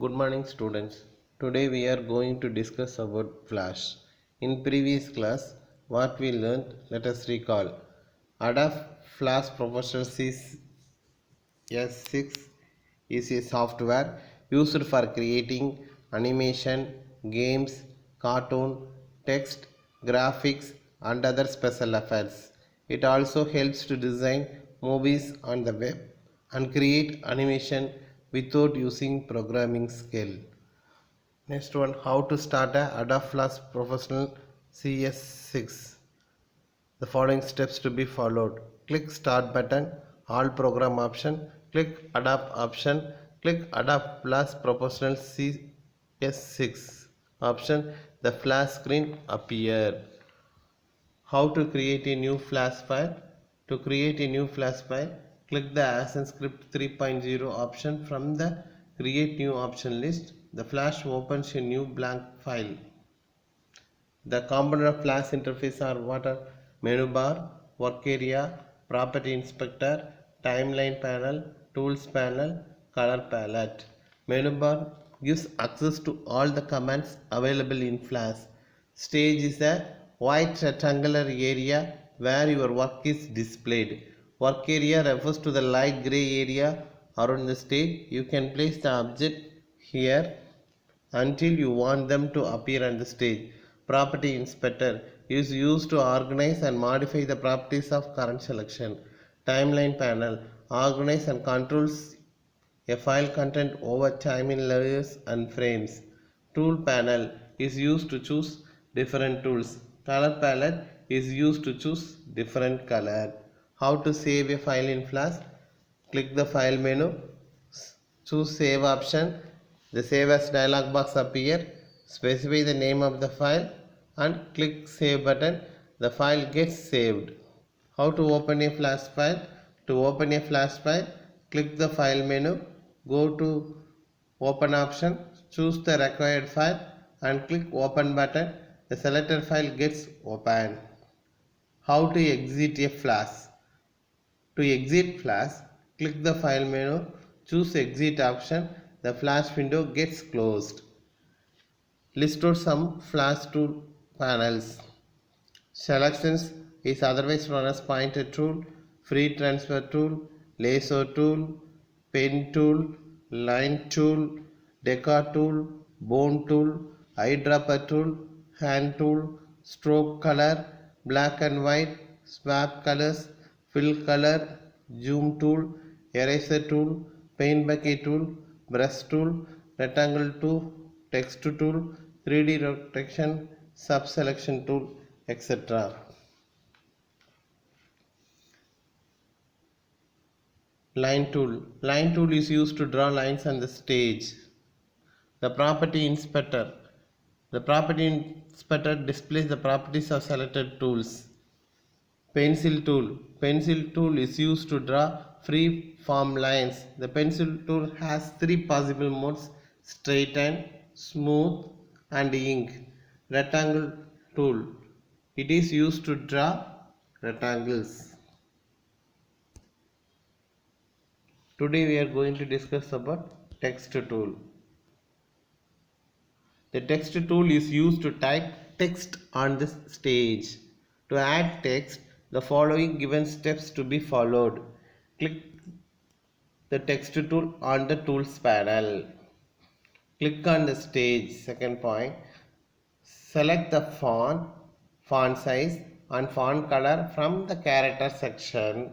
Good morning students. Today we are going to discuss about Flash. In previous class what we learned, let us recall. Adobe Flash Professional CS6 is a software used for creating animation, games, cartoon, text, graphics and other special effects. It also helps to design movies on the web and create animation without using programming skill. Next one, how to start a Adobe Flash Professional CS6. The following steps to be followed. Click Start button, All Program option, click Adapt option, click Adapt Flash Professional CS6 option. The flash screen appear. How to create a new flash file? To create a new flash file, click the AssenScript 3.0 option from the Create New option list. The flash opens a new blank file. The component of Flash interface are what are menu bar, work area, property inspector, timeline panel, tools panel, color palette. Menu bar gives access to all the commands available in Flash. Stage is a white rectangular area where your work is displayed. Work area refers to the light gray area around the stage. You can place the object here until you want them to appear on the stage. Property Inspector is used to organize and modify the properties of current selection. Timeline Panel organizes and controls a file content over time in layers and frames. Tool Panel is used to choose different tools. Color Palette is used to choose different color. How to save a file in Flash? Click the File menu, choose Save option. The Save As dialog box appear. Specify the name of the file and click Save button. The file gets saved. How to open a flash file? To open a flash file, click the File menu, go to Open option, choose the required file and click Open button. The selected file gets opened. How to exit a flash? To exit Flash, click the File menu, choose Exit option. The Flash window gets closed. List out some Flash tool panels. Selections is otherwise known as Pointer tool, Free Transfer tool, Lasso tool, Pen tool, Line tool, Decor tool, Bone tool, Eyedropper tool, Hand tool, Stroke color, Black and white, Swap colors, Fill color, Zoom tool, Eraser tool, Paint bucket tool, Brush tool, Rectangle tool, Text tool, 3D rotation, Sub selection tool, etc. Line tool. Line tool is used to draw lines on the stage. The property inspector. The property inspector displays the properties of selected tools. Pencil tool. Pencil tool is used to draw free form lines. The pencil tool has three possible modes: straighten, smooth and ink. Rectangle tool. It is used to draw rectangles. Today we are going to discuss about text tool. The text tool is used to type text on the stage. To add text, the following given steps to be followed. Click the text tool on the tools panel. Click on the stage. Second point. Select the font size and font color from the character section.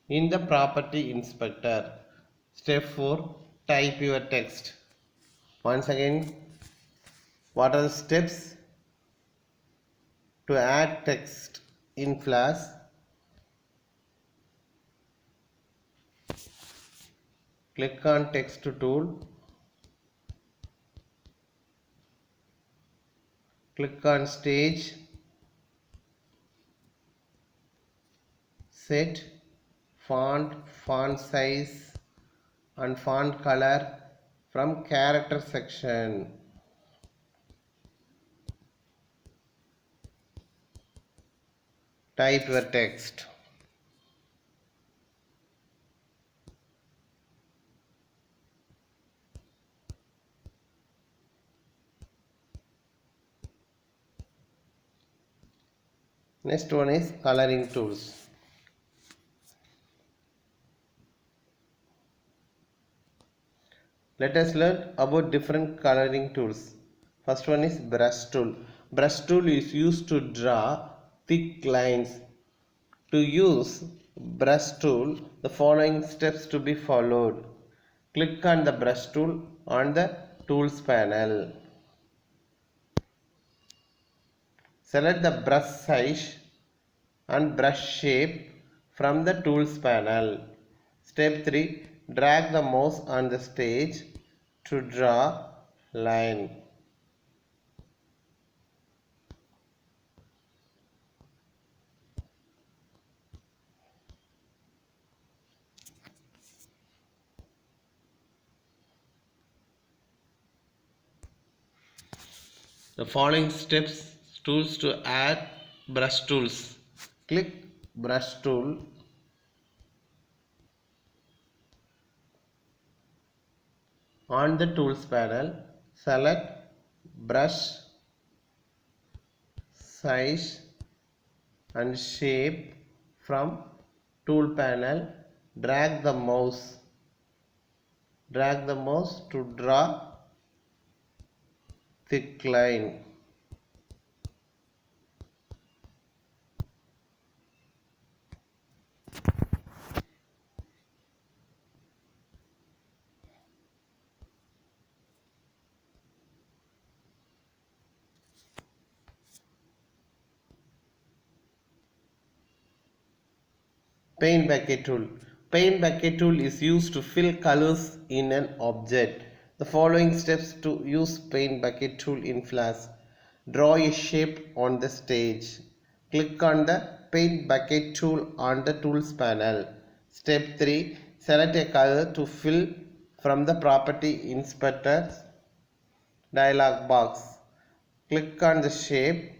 In the property inspector, step 4, type your text. Once again, what are the steps to add text in Flash? Click on text tool, click on stage, set font size and font color from character section. Type your text. Next one is coloring tools. Let us learn about different coloring tools. First one is brush tool. Brush tool is used to draw thick lines. To use brush tool, the following steps to be followed. Click on the brush tool on the tools panel. Select the brush size and brush shape from the tools panel. Step 3. Drag the mouse on the stage to draw line. The following steps tools to add brush tools. Click brush tool. On the tools panel, select brush size and shape from tool panel. Drag the mouse to draw thick line. Paint bucket tool. Paint bucket tool is used to fill colors in an object. The following steps to use paint bucket tool in Flash. Draw a shape on the stage. Click on the paint bucket tool on the tools panel. Step 3. Select a color to fill from the property inspector dialog box. Click on the shape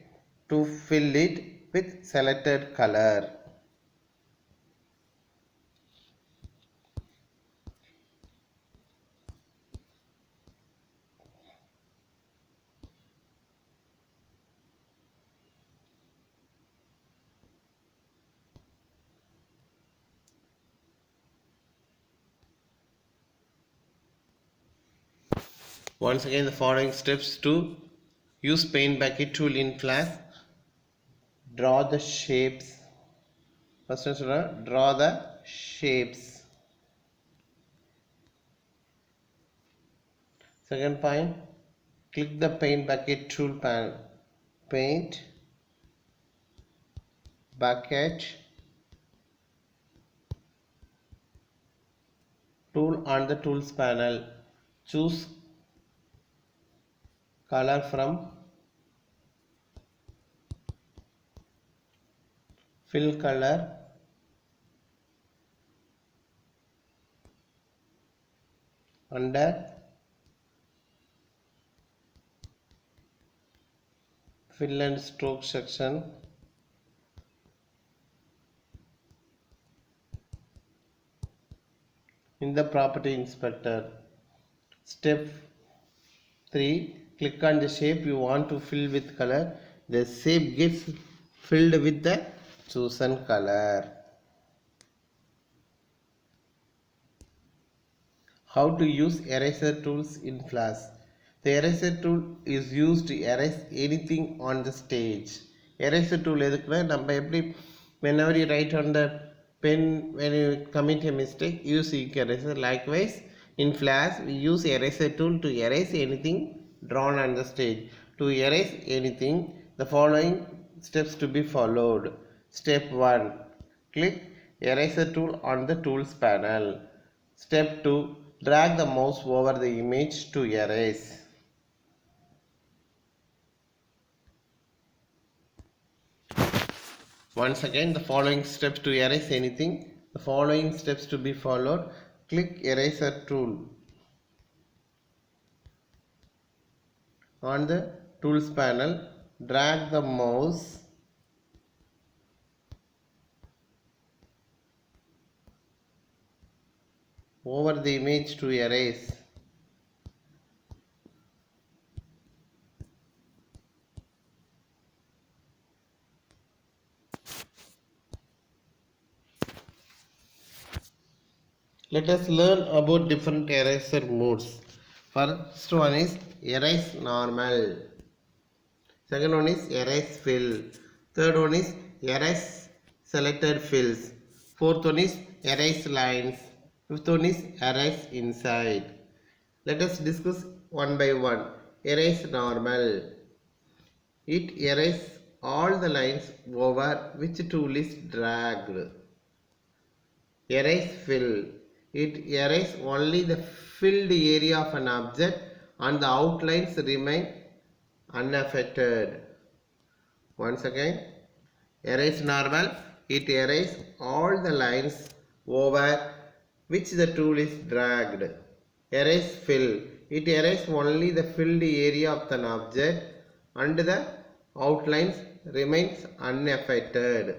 to fill it with selected color. Once again, the following steps to use paint bucket tool in Flash. Draw the shapes. First is draw the shapes. Second point, click the paint bucket tool panel. Paint bucket tool on the tools panel. Choose color from fill color. Under fill and stroke section, in the property inspector. Step 3. Click on the shape you want to fill with color. The shape gets filled with the chosen color. How to use eraser tools in Flash. The eraser tool is used to erase anything on the stage. Eraser tool எதுக்குனா நம்ம எப்படி whenever you write on the pen, when you commit a mistake, use ink eraser. Likewise, in Flash we use eraser tool to erase anything drawn on the stage. To erase anything, the following steps to be followed. Step 1. Click eraser tool on the tools panel. Step 2. Drag the mouse over the image to erase. Once again, the following steps to erase anything. The following steps to be followed. Click eraser tool on the tools panel. Drag the mouse over the image to erase. Let us learn about different eraser modes. First one is erase normal. Second one is erase fill. Third one is erase selected fills. Fourth one is erase lines. Fifth one is erase inside. Let us discuss one by one. Erase normal. It erases all the lines over which tool is dragged. Erase fill. It erases only the filled area of an object and the outlines remain unaffected. Once again, erase normal. It erases all the lines over which the tool is dragged. Erase fill. It erases only the filled area of an object and the outlines remains unaffected.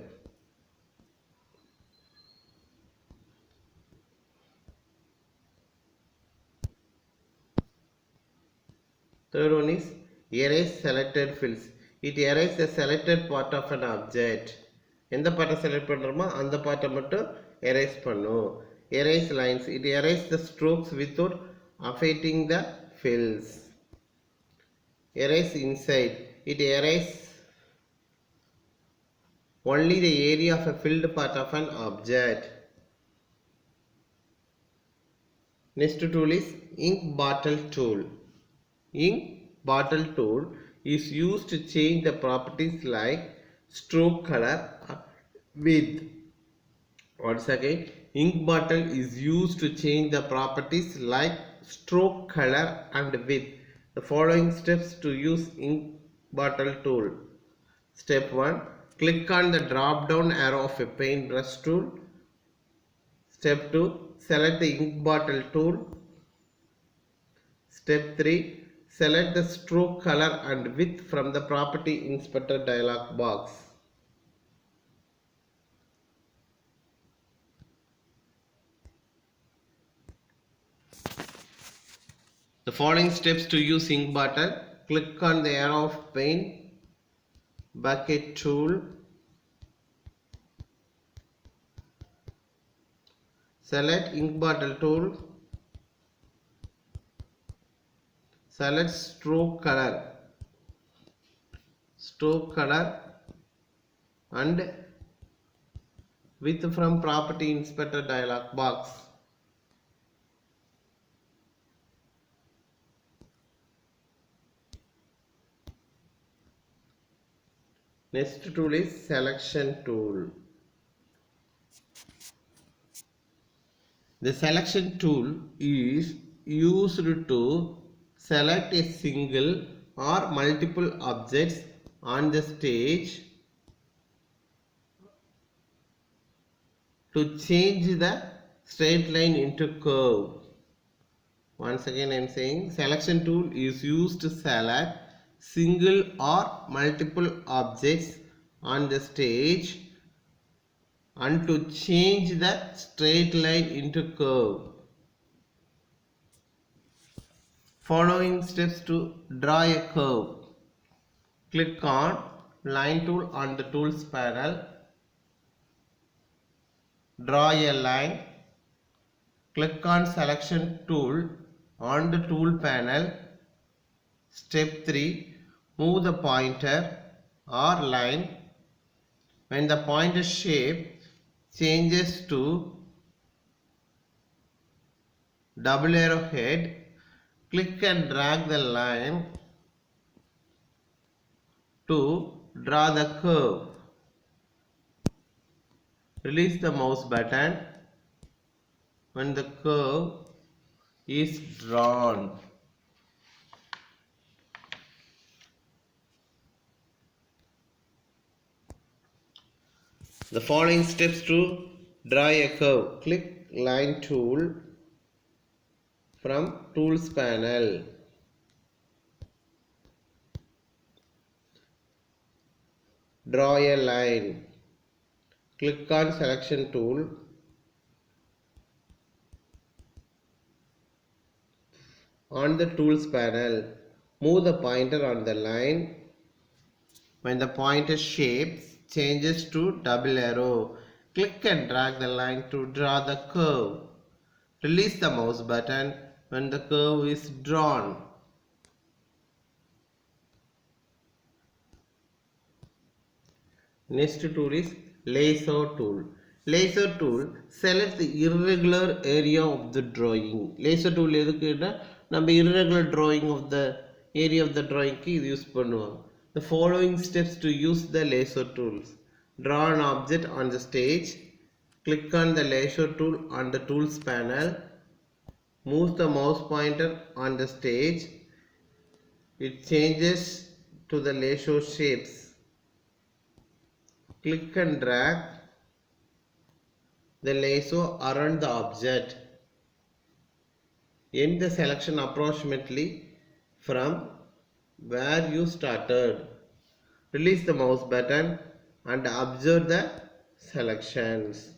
Third one is erase selected fills. It erases the selected part of an object. எந்த பார்ட்டை select பண்ணுறோமோ அந்த பார்ட்டை மட்டும் erase பண்ணும். Erase lines. It erases the strokes without affecting the fills. Erase inside. It erases only the area of a filled part of an object. Next tool is ink bottle tool. Ink bottle tool is used to change the properties like stroke color or width. Once again, ink bottle is used to change the properties like stroke color and width. The following steps to use ink bottle tool. Step 1. Click on the drop down arrow of a paintbrush tool. Step 2. Select the ink bottle tool. Step 3. Select the stroke color and width from the property inspector dialog box. The following steps to use ink bottle. Click on the arrow of paint bucket tool. Select ink bottle tool. Select stroke color and width from property inspector dialog box. Next tool is selection tool. The selection tool is used to select a single or multiple objects on the stage to change the straight line into curve. Once again I am saying selection tool is used to select single or multiple objects on the stage and to change the straight line into curve. Following steps to draw a curve. Click on line tool on the tools panel. Draw a line. Click on selection tool on the tool panel. Step 3. Move the pointer or line. When the pointer shape changes to double arrowhead, click and drag the line to draw the curve. Release the mouse button when the curve is drawn. The following steps to draw a curve. Click line tool from tools panel. Draw a line. Click on selection tool. On the tools panel, move the pointer on the line. When the pointer shape changes to double arrow, click and drag the line to draw the curve. Release the mouse button when the curve is drawn. Next tool is lasso tool. Lasso tool select the irregular area of the drawing. Lasso tool எதுக்குன்னா நம்ம irregular drawing of the area of the drawing க்கு இது use பண்ணுவோம். The following steps to use the lasso tools. Draw an object on the stage. Click on the lasso tool on the tools panel. Move the mouse pointer on the stage. It changes to the lasso shapes. Click and drag the lasso around the object. End the selection approximately from where you started. Release the mouse button and observe the selections.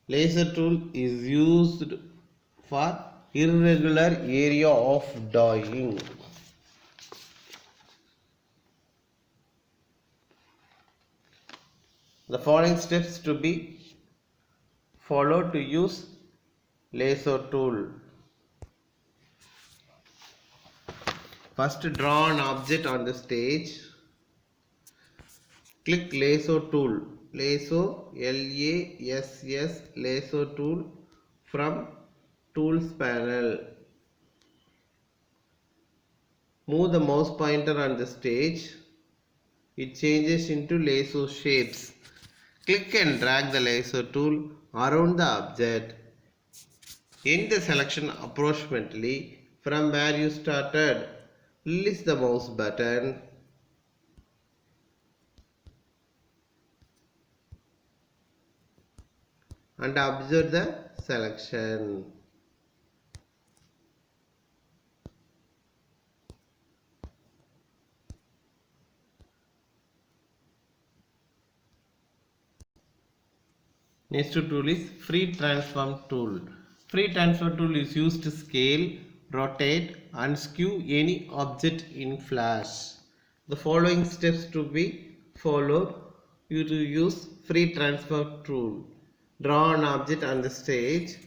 Lasso tool is used for irregular area of drawing. The following steps to be followed to use lasso tool. First, draw an object on the stage. Click lasso tool. Lasso LASS lasso tool from tools panel. Move the mouse pointer on the stage. It changes into lasso shapes. Click and drag the lasso tool around the object. End the selection approximately from where you started. Release the mouse button and observe the selection. Next tool is free transform tool. Free transform tool is used to scale, rotate and skew any object in Flash. The following steps to be followed you to use free transform tool. Draw an object on the stage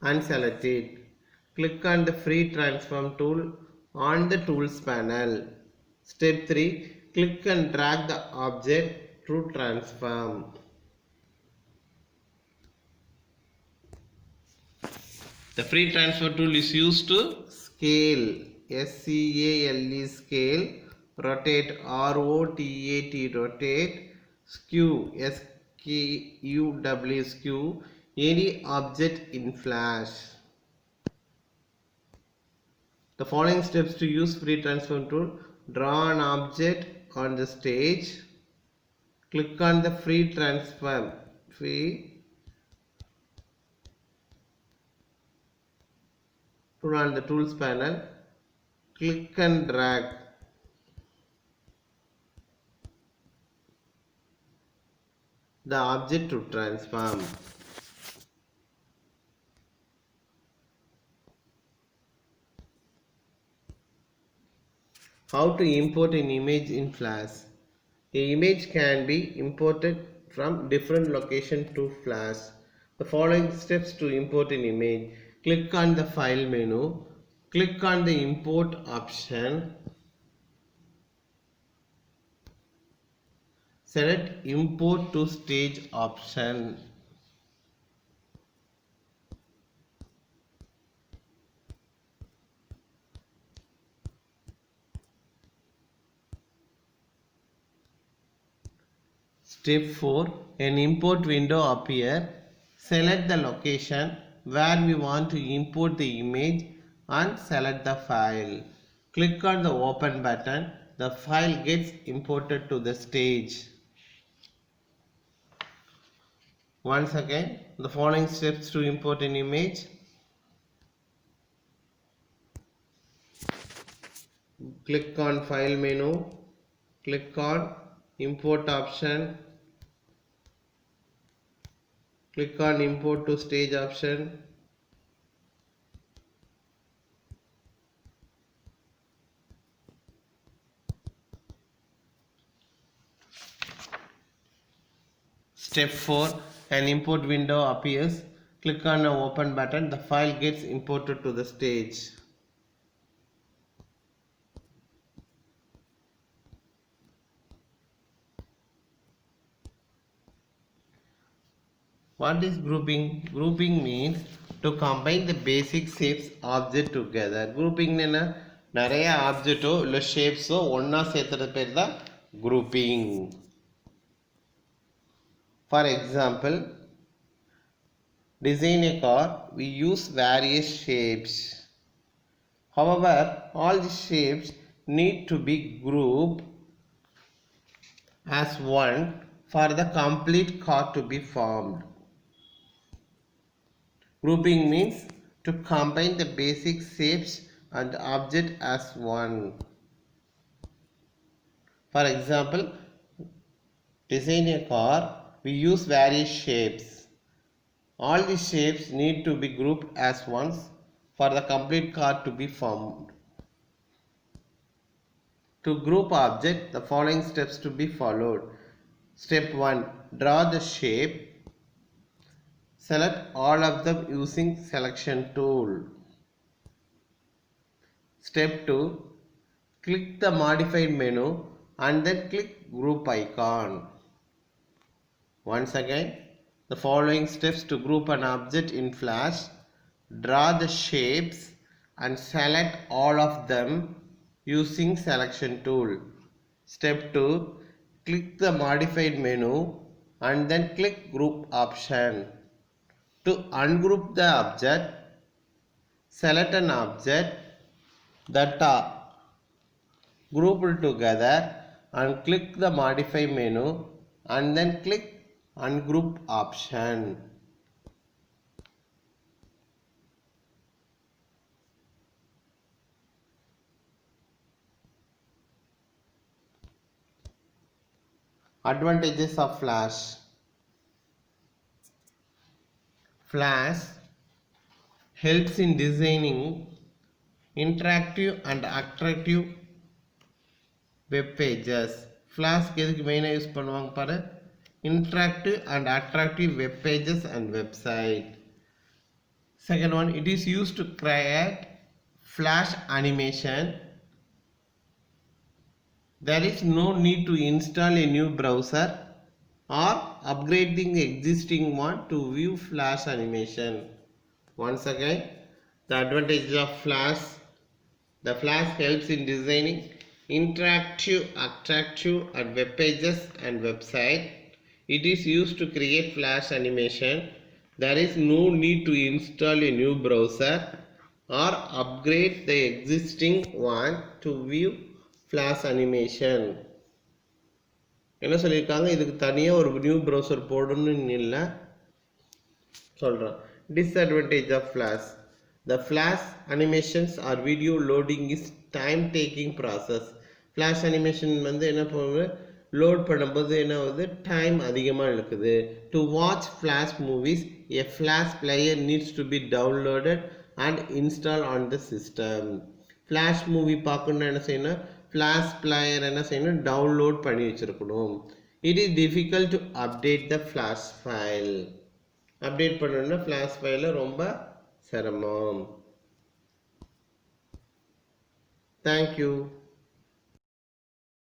and select it. Click on the free transform tool on the tools panel. Step 3. Click and drag the object to transform. The free transfer tool is used to scale, SCALE scale, rotate, ROTAT rotate, skew, SKUW skew, any object in Flash. The following steps to use free transform tool. Draw an object on the stage. Click on the free transform tool on the tools panel. Click and drag the object to transform. How to import an image in Flash. An image can be imported from different locations to Flash. The following steps to import an image. Click on the file menu. Click on the import option. Select import to stage option. Step 4. An import window appears. Select the location where we want to import the image and select the file. Click on the open button. The file gets imported to the stage. Once again, the following steps to import an image. Click on file menu. Click on import option. Click on import to stage option. Step 4. An import window appears. Click on the open button, the file gets imported to the stage. What is grouping? Grouping means to combine the basic shapes object together. Grouping என்ன நிறைய ஆப்ஜெக்டோ இல்லை ஷேப்ஸோ ஒன்றா சேர்த்துறது பேர் தான் grouping. For example, design a car, we use various shapes. However, all the shapes need to be grouped as one for the complete car to be formed. Grouping means to combine the basic shapes and object as one. For example, design a car, we use various shapes. All the shapes need to be grouped as ones for the complete car to be formed. To group object, the following steps to be followed. Step 1. Draw the shape. Select all of them using selection tool. Step 2. Click the modified menu and then click group icon. Once again, the following steps to group an object in Flash. Draw the shapes and select all of them using selection tool. Step 2. Click the modified menu and then click group option. To ungroup the object, select an object that are grouped together and click the modify menu and then click ungroup option. Advantages of Flash. Flash helps in designing interactive and attractive web pages. Flash எதுக்கு மெயினாக use பண்ணுவாங்க பாரு, interactive and attractive web pages and website. Second one, it is used to create Flash animation. There is no need to install a new browser or upgrading the existing one to view Flash animation. Once again, the advantages of Flash. The Flash helps in designing interactive, attractive and web pages and website. It is used to create Flash animation. There is no need to install a new browser or upgrade the existing one to view Flash animation. என்ன சொல்லியிருக்காங்க, இதுக்கு தனியாக ஒரு new browser போடணும்னு இல்லை சொல்கிறேன். Disadvantage of Flash. The Flash animations or video loading is time taking process. Flash animation வந்து என்ன பண்ணுறது, லோட் பண்ணும்போது என்ன ஆகுது, டைம் அதிகமாக இருக்குது. To watch Flash movies, a Flash player needs to be downloaded and installed on the system. Flash movie பார்க்கணும்னா என்ன செய்யணும், Flash player என்ன செய்யணும், டவுன்லோட் பண்ணி வச்சிருக்கணும். It is difficult to update the Flash file. Update பண்ணணும்னா Flash file ரொம்ப சிரமம். Thank you.